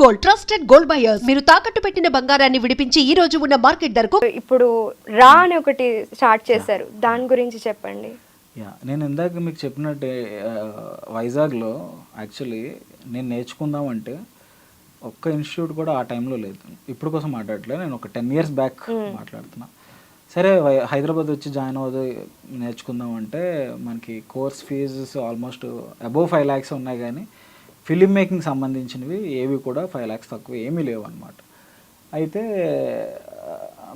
Gold trusted gold buyers. మీరు తాకట్టు పెట్టిన బంగారాన్ని విడిపించి ఈ రోజు ఉన్న మార్కెట్ ధరకు. ఇప్పుడు రా అని ఒకటి స్టార్ట్ చేశారు, దాని గురించి చెప్పండి. నేను ఇందాక మీకు చెప్పినట్టే వైజాగ్లో యాక్చువల్లీ నేను నేర్చుకుందామంటే ఒక్క ఇన్స్టిట్యూట్ కూడా ఆ టైంలో లేదు. ఇప్పుడు కోసం మాట్లాడట్లేదు, నేను ఒక 10 years బ్యాక్ మాట్లాడుతున్నా. సరే హైదరాబాద్ వచ్చి జాయిన్ అవ్వదు నేర్చుకుందామంటే మనకి course fees almost above 5 lakhs ఉన్నాయి, కానీ ఫిలిం మేకింగ్ సంబంధించినవి ఏవి కూడా 5 lakhs తక్కువ ఏమీ లేవు అన్నమాట. అయితే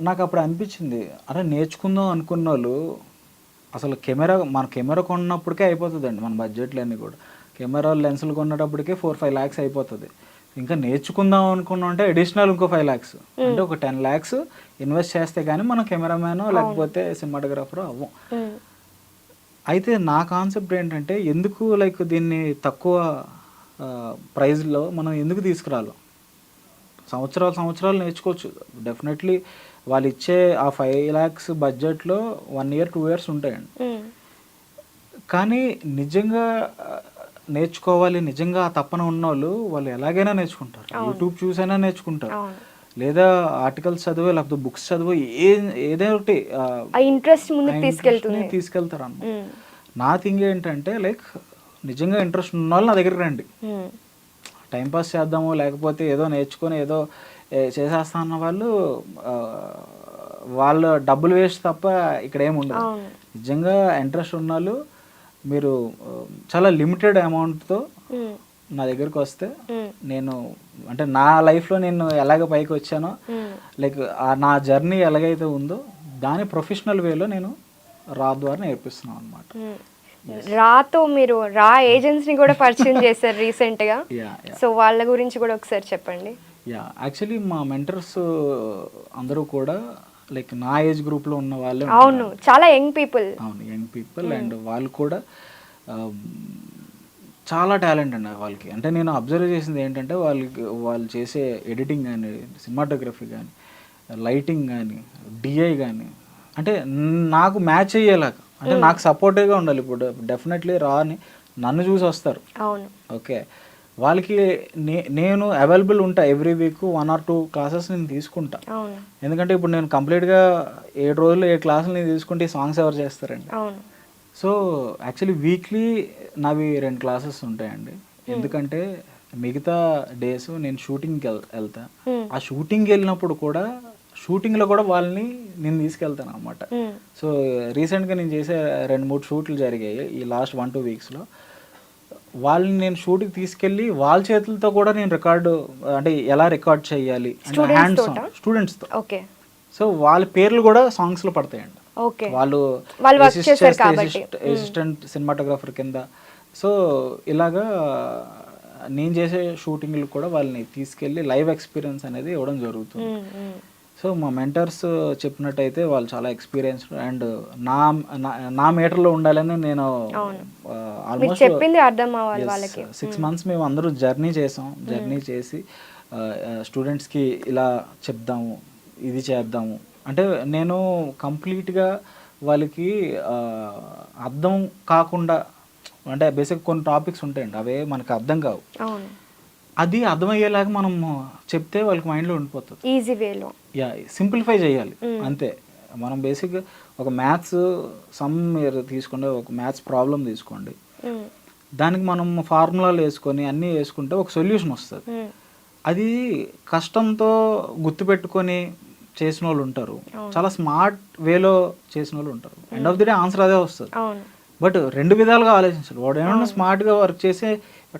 నాకు అప్పుడు అనిపించింది, అరే నేర్చుకుందాం అనుకున్న వాళ్ళు అసలు మన కెమెరా కొన్నప్పటికే అయిపోతుందండి మన బడ్జెట్లు అన్నీ కూడా. కెమెరా లెన్సులు కొన్నప్పటికే 4-5 lakhs అయిపోతుంది. ఇంకా నేర్చుకుందాం అనుకున్నాం అంటే అడిషనల్ ఇంకో 5 lakhs, అంటే ఒక 10 lakhs ఇన్వెస్ట్ చేస్తే కానీ మనం కెమెరామ్యానో లేకపోతే సినిమాటోగ్రాఫరో అవ్వం. అయితే నా కాన్సెప్ట్ ఏంటంటే ఎందుకు దీన్ని తక్కువ ప్రైజ్లో మనం ఎందుకు తీసుకురాలి, సంవత్సరాలు నేర్చుకోవచ్చు. డెఫినెట్లీ వాళ్ళు ఇచ్చే ఆ 5 lakhs బడ్జెట్లో 1 year 2 years ఉంటాయండి. కానీ నిజంగా నేర్చుకోవాలి, నిజంగా ఆ తప్పన ఉన్న వాళ్ళు ఎలాగైనా నేర్చుకుంటారు. యూట్యూబ్ చూసైనా నేర్చుకుంటారు, లేదా ఆర్టికల్స్ చదివో లేకపోతే బుక్స్ చదివో ఏదో ఒకటి ఇంట్రెస్ట్ తీసుకెళ్తారు అన్న. నా థింగ్ ఏంటంటే నిజంగా ఇంట్రెస్ట్ ఉన్న వాళ్ళు నా దగ్గరికి రండి, టైంపాస్ చేద్దాము లేకపోతే ఏదో నేర్చుకొని ఏదో చేసేస్తా అన్న వాళ్ళ డబ్బులు వేస్ట్ తప్ప ఇక్కడ ఏమి ఉండదు. నిజంగా ఇంట్రెస్ట్ ఉన్న వాళ్ళు మీరు చాలా లిమిటెడ్ అమౌంట్తో నా దగ్గరికి వస్తే నేను అంటే నా లైఫ్లో నేను ఎలాగ పైకి వచ్చానో నా జర్నీ ఎలాగైతే ఉందో దాని ప్రొఫెషనల్ వేలో నేను రా ద్వారా నేర్పిస్తున్నాను అనమాట. రాతో మీరు రా ఏజెన్సీని కూడా పరిచయం చేశారు రీసెంట్ గా, సో వాళ్ళ గురించి కూడా ఒకసారి చెప్పండి. యాక్చువల్లీ మా మెంటర్స్ అందరూ కూడా నా ఏజ్ గ్రూప్ లో ఉన్న వాళ్ళే. అవును, చాలా యంగ్ పీపుల్. అవును, యంగ్ పీపుల్. అండ్ వాళ్ళు కూడా చాలా టాలెంట్ అండి వాళ్ళకి. అంటే నేను అబ్జర్వ్ చేసింది ఏంటంటే వాళ్ళు చేసే ఎడిటింగ్ కానీ, సినిమాటోగ్రఫీ కానీ, లైటింగ్ కానీ, డిఐ కానీ అంటే నాకు మ్యాచ్ అయ్యేలాగా, అంటే నాకు సపోర్టివ్గా ఉండాలి. ఇప్పుడు డెఫినెట్లీ రాని నన్ను చూసి వస్తారు. ఓకే, వాళ్ళకి నేను అవైలబుల్ ఉంటా. ఎవ్రీ వీక్ 1 or 2 classes నేను తీసుకుంటా. ఎందుకంటే ఇప్పుడు నేను కంప్లీట్గా 7 రోజులు 7 classes నేను తీసుకుంటే ఈ సాంగ్స్ ఎవరు చేస్తారండి. సో యాక్చువల్లీ వీక్లీ నావి 2 classes ఉంటాయండి. ఎందుకంటే మిగతా డేస్ నేను షూటింగ్కి వెళ్తా. ఆ షూటింగ్కి వెళ్ళినప్పుడు కూడా షూటింగ్లో కూడా వాళ్ళని నేను తీసుకెళ్తాను అనమాట. సో రీసెంట్గా నేను చేసే 2-3 షూట్లు జరిగాయి ఈ లాస్ట్ 1-2 weeksలో. వాళ్ళని నేను షూట్కి తీసుకెళ్ళి వాళ్ళ చేతులతో కూడా నేను రికార్డు అంటే ఎలా రికార్డ్ చేయాలి అంటే హ్యాండ్స్ ఆన్ స్టూడెంట్స్తో. సో వాళ్ళ పేర్లు కూడా సాంగ్స్లో పడతాయండి. వాళ్ళు అసిస్టెంట్ సినిమాటోగ్రాఫర్ కింద. సో ఇలాగా నేను చేసే షూటింగ్లు కూడా వాళ్ళని తీసుకెళ్ళి లైవ్ ఎక్స్పీరియన్స్ అనేది ఇవ్వడం జరుగుతుంది. సో మా మెంటర్స్ చెప్పినట్టయితే వాళ్ళు చాలా ఎక్స్పీరియన్స్డ్ అండ్ నా మీటర్లో ఉండాలని నేను ఆల్మోస్ట్ 6 months మేము అందరూ జర్నీ చేసాం. జర్నీ చేసి స్టూడెంట్స్కి ఇలా చెప్దాము, ఇది చేద్దాము అంటే నేను కంప్లీట్గా వాళ్ళకి అర్థం కాకుండా, అంటే బేసిక్ కొన్ని టాపిక్స్ ఉంటాయండి అవే మనకు అర్థం కావు, అది అర్థమయ్యేలాగా మనం చెప్తే వాళ్ళకి మైండ్లో ఉండిపోతుంది. ఈజీ వేలో సింప్లిఫై చేయాలి అంతే. మనం బేసిక్గా ఒక మ్యాథ్స్ సమ్ తీసుకోండి, ఒక మ్యాథ్స్ ప్రాబ్లం తీసుకోండి, దానికి మనం ఫార్ములాలు వేసుకొని అన్నీ వేసుకుంటే ఒక సొల్యూషన్ వస్తుంది. అది కష్టంతో గుర్తుపెట్టుకొని చేసిన వాళ్ళు ఉంటారు, చాలా స్మార్ట్ వేలో చేసిన వాళ్ళు ఉంటారు. End of the day answer అదే వస్తుంది. బట్ 2 విధాలుగా ఆలోచించాలి. వాడు ఏమన్నా స్మార్ట్గా వర్క్ చేసి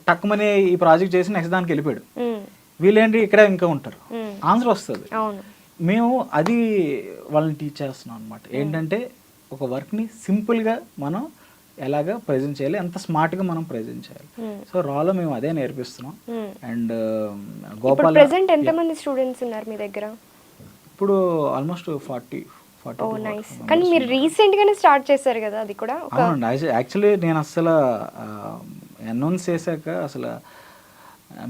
టక్మని ఈ ప్రాజెక్ట్ చేసి నెక్స్ట్ దానికి వెళ్ళిపోయాడు, వీళ్ళేంటి ఇక్కడ ఇంకా ఉంటారు, ఆన్సర్ వస్తుంది. మేము అది వాళ్ళని టీచ్ చేస్తున్నాం అనమాట. ఏంటంటే ఒక వర్క్ని సింపుల్గా మనం ఎలాగా ప్రజెంట్ చేయాలి, ఎంత స్మార్ట్గా మనం ప్రజెంట్ చేయాలి. సో రాలో మేము అదే నేర్పిస్తున్నాం. అండ్ గోపాల్ ప్రెజెంట్ ఎంతమంది స్టూడెంట్స్ ఉన్నారు మీ దగ్గర? ఇప్పుడు ఆల్మోస్ట్ 40. కానీ మీరు రీసెంట్ గానే స్టార్ట్ చేశారు కదా అది కూడా? అవునండి, యాక్చువల్లీ నేను అసలు అనౌన్స్ చేశాక అసలు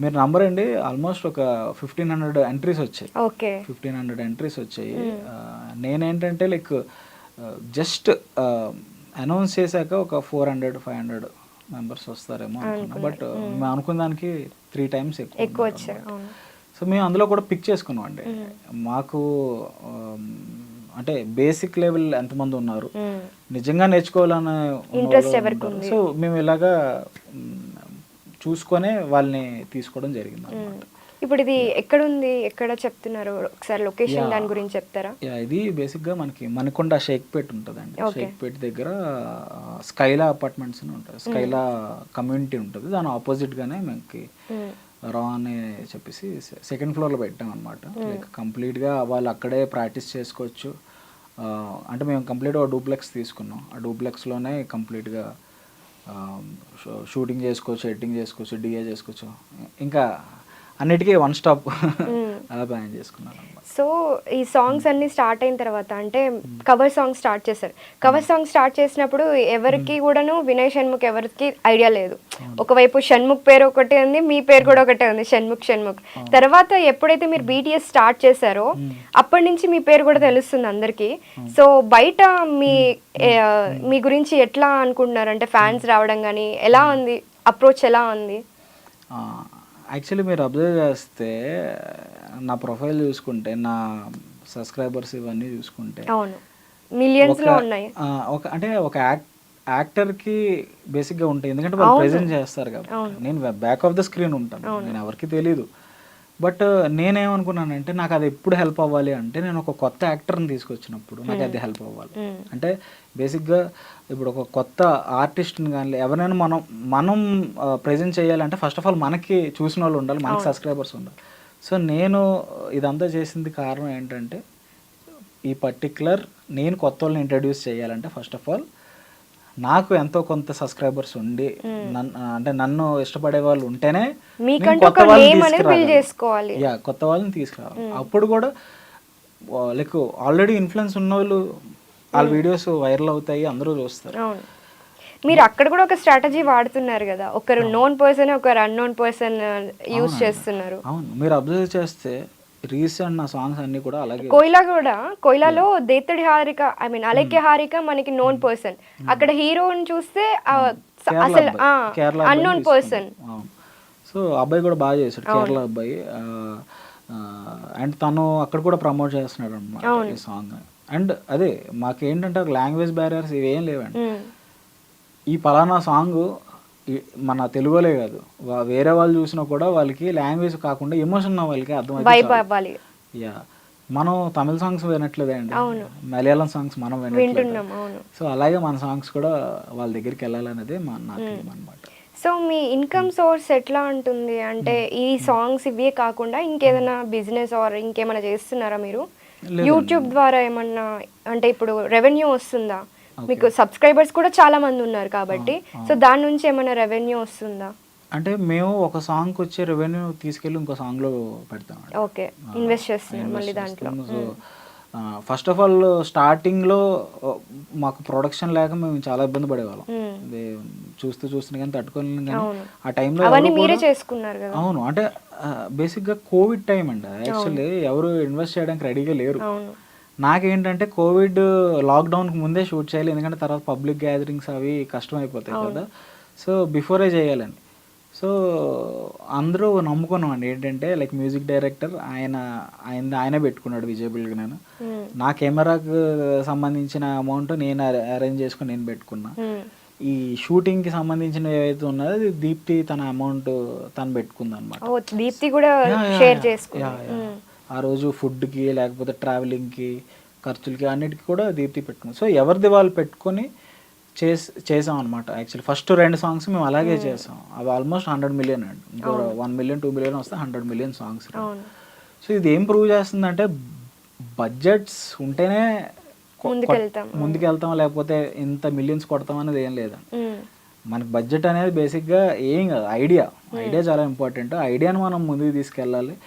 మీరు నంబర్ అండి ఆల్మోస్ట్ ఒక 1500 ఎంట్రీస్ వచ్చాయి. 1500 ఎంట్రీస్ వచ్చాయి. నేనేంటంటే జస్ట్ అనౌన్స్ చేశాక ఒక 400-500 మెంబర్స్ వస్తారేమో అనుకున్నా. బట్ మేము అనుకున్న దానికి 3 times ఎక్కువ వచ్చారు. సో మేము అందులో కూడా పిక్ చేసుకున్నాం అండి. మాకు అంటే బేసిక్ లెవెల్ ఎంతమంది ఉన్నారు, నిజంగా నేర్చుకోవాలనే ఇంట్రెస్ట్ ఎవరికి ఉంది, సో మేము ఇలాగా చూసుకొనే వాళ్ళని తీసుకోవడం జరిగింది అన్నమాట. ఇప్పుడు ఇది ఎక్కడ ఉంది, ఎక్కడ చెప్తున్నారు, ఒకసారి లొకేషన్ దాని గురించి చెప్తారా? ఇది బేసిక్గా మనకి మనకొండ షేక్పేట్ ఉంటుందండి. షేక్పేట్ దగ్గర స్కైలా అపార్ట్మెంట్స్ అని ఉంటుంది, స్కైలా కమ్యూనిటీ ఉంటుంది. దాని ఆపోజిట్గానే మనకి రా అని చెప్పేసి సెకండ్ ఫ్లోర్లో పెట్టాం అనమాట. లైక్ కంప్లీట్గా వాళ్ళు అక్కడే ప్రాక్టీస్ చేసుకోవచ్చు. అంటే మేము కంప్లీట్గా డూప్లెక్స్ తీసుకున్నాం. ఆ డూప్లెక్స్లోనే కంప్లీట్గా షూటింగ్ చేసుకోవచ్చు, ఎడిటింగ్ చేసుకోవచ్చు, డిఏ చేసుకోవచ్చు, ఇంకా అన్నిటికీ వన్ స్టాప్ అలా ప్లాన్ చేసుకున్నాను అనమాట. సో ఈ సాంగ్స్ అన్ని స్టార్ట్ అయిన తర్వాత అంటే కవర్ సాంగ్ స్టార్ట్ చేశారు. కవర్ సాంగ్ స్టార్ట్ చేసినప్పుడు ఎవరికి కూడాను వినయ్ షణ్ముఖ్ ఎవరికి ఐడియా లేదు. ఒకవైపు షణ్ముఖ్ పేరు ఒకటే ఉంది, మీ పేరు కూడా ఒకటే ఉంది, షణ్ముఖ్. తర్వాత ఎప్పుడైతే మీరు BTS స్టార్ట్ చేశారో అప్పటి నుంచి మీ పేరు కూడా తెలుస్తుంది అందరికి. సో బయట మీ గురించి ఎట్లా అనుకుంటున్నారు, అంటే ఫ్యాన్స్ రావడం కానీ ఎలా ఉంది, అప్రోచ్ ఎలా ఉంది? యాక్చువల్లీ మీరు అబ్జర్వ్ చేస్తే నా ప్రొఫైల్ చూసుకుంటే, నా సబ్స్క్రైబర్స్ ఇవన్నీ చూసుకుంటే అవును మిలియన్స్లో ఉన్నాయి. అంటే ఒక యాక్టర్కి బేసిక్గా ఉంటాయి, ఎందుకంటే వాళ్ళు ప్రెజెంట్ చేస్తారు కాబట్టి. నేను బ్యాక్ ఆఫ్ ద స్క్రీన్ ఉంటాను, నేను ఎవరికి తెలీదు. బట్ నేనేమనుకున్నానంటే నాకు అది ఎప్పుడు హెల్ప్ అవ్వాలి అంటే, నేను ఒక కొత్త యాక్టర్ని తీసుకొచ్చినప్పుడు నాకు అది హెల్ప్ అవ్వాలి. అంటే బేసిక్గా ఇప్పుడు ఒక కొత్త ఆర్టిస్ట్ని కానీ ఎవరైనా మనం ప్రజెంట్ చేయాలంటే ఫస్ట్ ఆఫ్ ఆల్ మనకి చూసిన వాళ్ళు ఉండాలి, మనకి సబ్స్క్రైబర్స్ ఉండాలి. సో నేను ఇదంతా చేసింది కారణం ఏంటంటే, ఈ పర్టిక్యులర్ నేను కొత్త వాళ్ళని ఇంట్రడ్యూస్ చేయాలంటే ఫస్ట్ ఆఫ్ ఆల్ నాకు ఎంతో కొంత సబ్స్క్రైబర్స్ ఉండి అంటే నన్ను ఇష్టపడే వాళ్ళు ఉంటేనే కొత్త వాళ్ళని తీసుకురావాలి. అప్పుడు కూడా లైక్ ఆల్రెడీ ఇన్ఫ్లుయెన్స్ ఉన్న వాళ్ళు వాళ్ళ వీడియోస్ వైరల్ అవుతాయి, అందరూ చూస్తారు. మీరు అక్కడ కూడా ఒక స్ట్రాటజీ వాడుతున్నారు కదా, ఒకరు నోన్ పర్సన్ ఒకరు అన్నోన్ పర్సన్ యూజ్ చేస్తున్నారు. అవును, మీరు అబ్జర్వ్ చేస్తే రీసెంట్ నా సాంగ్స్ అన్ని కూడా అలాగే. కోయిలాలో దేత్తడి హారిక, ఐ మీన్ అలైక్య హారిక మనకి నోన్ పర్సన్, అక్కడ హీరోని చూస్తే అసలు అన్నోన్ పర్సన్. సో అబ్బాయి కూడా బాగా చేశాడు, కేరళ అబ్బాయి. అండ్ తను అక్కడ కూడా ప్రమోట్ చేస్తున్నాడు అన్నమాట ఈ సాంగ్. అండ్ అదే మాకేంటంటే లాంగ్వేజ్ బ్యారియర్స్ ఇవేం లేవండి. ఈ పలానా సాంగ్ మన తెలుగులే కాదు, వేరే వాళ్ళు చూసినా కూడా వాళ్ళకి లాంగ్వేజ్ కాకుండా ఎమోషన్ వాళ్ళకి అర్థమైంది. యా, మనం తమిళ సాంగ్స్ వినట్లేదే అండి, మలయాళం సాంగ్స్ మనం వినట్లేదు. సో అలాగే మన సాంగ్స్ కూడా వాళ్ళ దగ్గరికి వెళ్ళాలనేదే నా థీమ్ అన్నమాట. సో మీ ఇన్కమ్ సోర్స్ ఎట్లా ఉంటుంది, అంటే ఈ సాంగ్స్ ఇవే కాకుండా ఇంకేదైనా బిజినెస్ ఆర్ ఇంకేమైనా చేస్తున్నారా మీరు? యూట్యూబ్ ద్వారా ఏమన్నా, అంటే ఇప్పుడు రెవెన్యూ వస్తుందా మీకు? సబ్స్క్రైబర్స్ కూడా చాలా మంది ఉన్నారు కాబట్టి, సో దాని నుంచి ఏమైనా రెవెన్యూ వస్తుందా? అంటే మేము ఒక సాంగ్ వచ్చే రెవెన్యూ తీసుకెళ్ళి ఇంకో సాంగ్ లో పెడతాం. ఓకే, ఇన్వెస్ట్ చేస్తున్నాం మళ్ళీ దాంట్లో. ఫస్ట్ ఆఫ్ ఆల్ స్టార్టింగ్ లో మాకు ప్రొడక్షన్ లేక మేము చాలా ఇబ్బంది పడేవాళ్ళం, చూస్తున్నా కానీ తట్టుకోలేము. కానీ ఆ టైంలో మీరే చేసుకున్నారు కదా. అవును, అంటే బేసిక్ గా కోవిడ్ టైం అండి. యాక్చువల్లీ ఎవరు ఇన్వెస్ట్ చేయడానికి రెడీగా లేరు. నాకేంటంటే కోవిడ్ లాక్డౌన్కి ముందే షూట్ చేయాలి, ఎందుకంటే తర్వాత పబ్లిక్ గ్యాదరింగ్స్ అవి కష్టం అయిపోతాయి కదా. సో బిఫోరే చేయాలని, సో అందరూ నమ్ముకున్నాం అండి. ఏంటంటే లైక్ మ్యూజిక్ డైరెక్టర్ ఆయనే పెట్టుకున్నాడు విజయబుల్గా. నేను నా కెమెరాకు సంబంధించిన అమౌంట్ నేను అరేంజ్ చేసుకుని నేను పెట్టుకున్నా. ఈ షూటింగ్కి సంబంధించిన ఏవైతే ఉన్నదో అది దీప్తి తన అమౌంట్ తను పెట్టుకుంది అనమాట. దీప్తి కూడా షేర్ చేసుకున్నా. ఆ రోజు ఫుడ్కి లేకపోతే ట్రావెలింగ్కి ఖర్చులకి అన్నిటికీ కూడా దీప్తి పెట్టుకున్నాం. సో ఎవరిది వాళ్ళు పెట్టుకొని చేసాం అనమాట. యాక్చువల్లీ ఫస్ట్ 2 సాంగ్స్ మేము అలాగే చేసాం. అవి ఆల్మోస్ట్ 100 మిలియన్ అండి. ఇంకో 1 మిలియన్ 2 మిలియన్ వస్తే 100 మిలియన్ సాంగ్స్. సో ఇది ఏం ప్రూవ్ చేస్తుందంటే బడ్జెట్స్ ఉంటేనే ముందుకెళ్తాం, లేకపోతే ఇంత మిలియన్స్ కొడతాం అనేది ఏం లేదు. మనకి బడ్జెట్ అనేది బేసిక్గా ఏం కాదు, ఐడియా చాలా ఇంపార్టెంట్. ఐడియాని మనం ముందుకు తీసుకెళ్ళాలి.